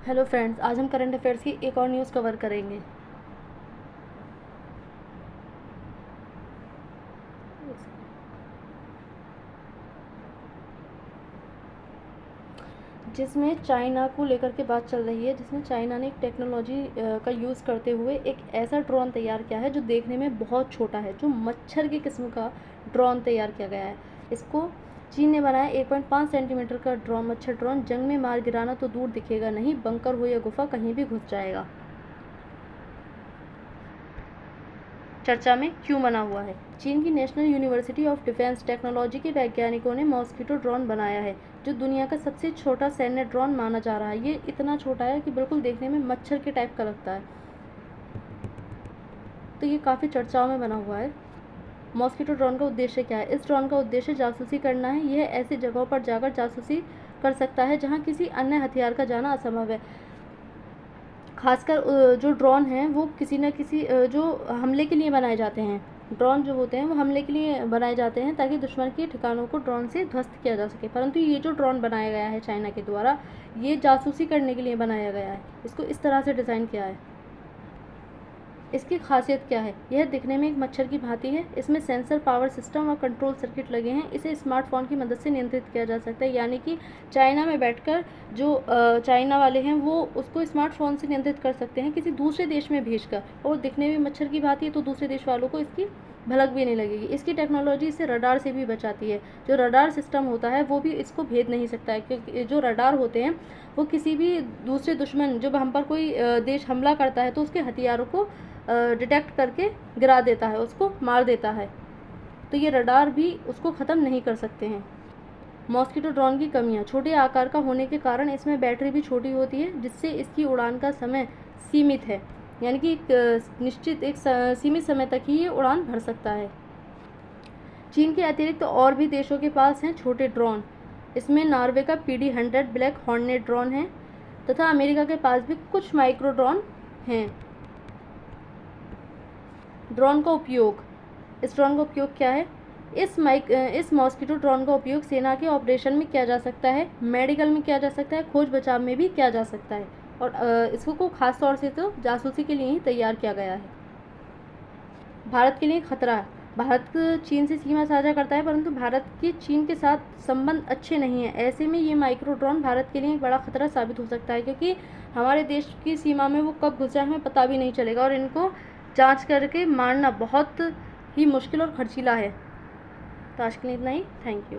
Hello friends, आज हम current affairs की एक और न्यूज़ कवर करेंगे जिसमें चाइना को लेकर के बात चल रही है, जिसमें चाइना ने एक टेक्नोलॉजी का यूज़ करते हुए एक ऐसा ड्रोन तैयार किया है जो देखने में बहुत छोटा है, जो मच्छर की किस्म का ड्रोन तैयार किया गया है। इसको चीन ने बनाया 1.5 सेंटीमीटर का ड्रोन। मच्छर ड्रोन जंग में मार गिराना तो दूर दिखेगा नहीं, बंकर हो या गुफा कहीं भी घुस जाएगा। चर्चा में क्यों बना हुआ है? चीन की national university of defence technology के वैज्ञानिकों ने मॉस्किटो ड्रोन बनाया है, जो दुनिया का सबसे छोटा सैन्य ड्रोन माना जा रहा है। ये इतना छोटा है कि बिल्कुल देखने में मच्छर के टाइप का लगता है, तो ये काफ़ी चर्चाओं में बना हुआ है। मॉस्किटो ड्रोन का उद्देश्य क्या है? इस ड्रोन का उद्देश्य जासूसी करना है। यह ऐसी जगहों पर जाकर जासूसी कर सकता है जहाँ किसी अन्य हथियार का जाना असंभव है। खासकर जो ड्रोन हैं वो किसी न किसी जो हमले के लिए बनाए जाते हैं। ड्रोन जो होते हैं वो हमले के लिए बनाए जाते हैं ताकि दुश्मन के ठिकानों को ड्रोन से ध्वस्त किया जा सके। परंतु ये जो ड्रोन बनाया गया है चाइना के द्वारा, ये जासूसी करने के लिए बनाया गया है। इसको इस तरह से डिज़ाइन किया है। इसकी खासियत क्या है? यह दिखने में एक मच्छर की भांति है। इसमें सेंसर, पावर सिस्टम और कंट्रोल सर्किट लगे हैं। इसे स्मार्टफोन की मदद से नियंत्रित किया जा सकता है, यानी कि चाइना में बैठकर जो चाइना वाले हैं वो उसको स्मार्टफोन से नियंत्रित कर सकते हैं किसी दूसरे देश में भेजकर। और देखने में मच्छर की भांति है तो दूसरे देश वालों को इसकी भलक भी नहीं लगेगी। इसकी टेक्नोलॉजी इसे रडार से भी बचाती है। जो रडार सिस्टम होता है वो भी इसको भेद नहीं सकता है, क्योंकि जो रडार होते हैं वो किसी भी दूसरे दुश्मन, जब हम पर कोई देश हमला करता है तो उसके हथियारों को डिटेक्ट करके गिरा देता है, उसको मार देता है। तो ये रडार भी उसको ख़त्म नहीं कर सकते हैं। मॉस्किटो ड्रोन की कमियां: छोटे आकार का होने के कारण इसमें बैटरी भी छोटी होती है, जिससे इसकी उड़ान का समय सीमित है, यानी कि एक सीमित समय तक ही ये उड़ान भर सकता है। चीन के अतिरिक्त तो और भी देशों के पास हैं छोटे ड्रोन। इसमें नॉर्वे का PD-100 ब्लैक हॉर्नेट ड्रोन है तथा अमेरिका के पास भी कुछ माइक्रो ड्रोन हैं। ड्रोन का उपयोग: इस ड्रोन का उपयोग क्या है? इस मॉस्किटो ड्रोन का उपयोग सेना के ऑपरेशन में किया जा सकता है, मेडिकल में किया जा सकता है, खोज बचाव में भी किया जा सकता है। और इसको खास तौर से तो जासूसी के लिए ही तैयार किया गया है। भारत के लिए खतरा है। भारत चीन से सीमा साझा करता है, परंतु भारत के चीन के साथ संबंध अच्छे नहीं हैं। ऐसे में ये माइक्रो ड्रोन भारत के लिए एक बड़ा खतरा साबित हो सकता है, क्योंकि हमारे देश की सीमा में वो कब घुस जाए हमें पता भी नहीं चलेगा, और इनको जांच करके मारना बहुत ही मुश्किल और खर्चीला है। तो आज के लिए इतना ही। Thank you.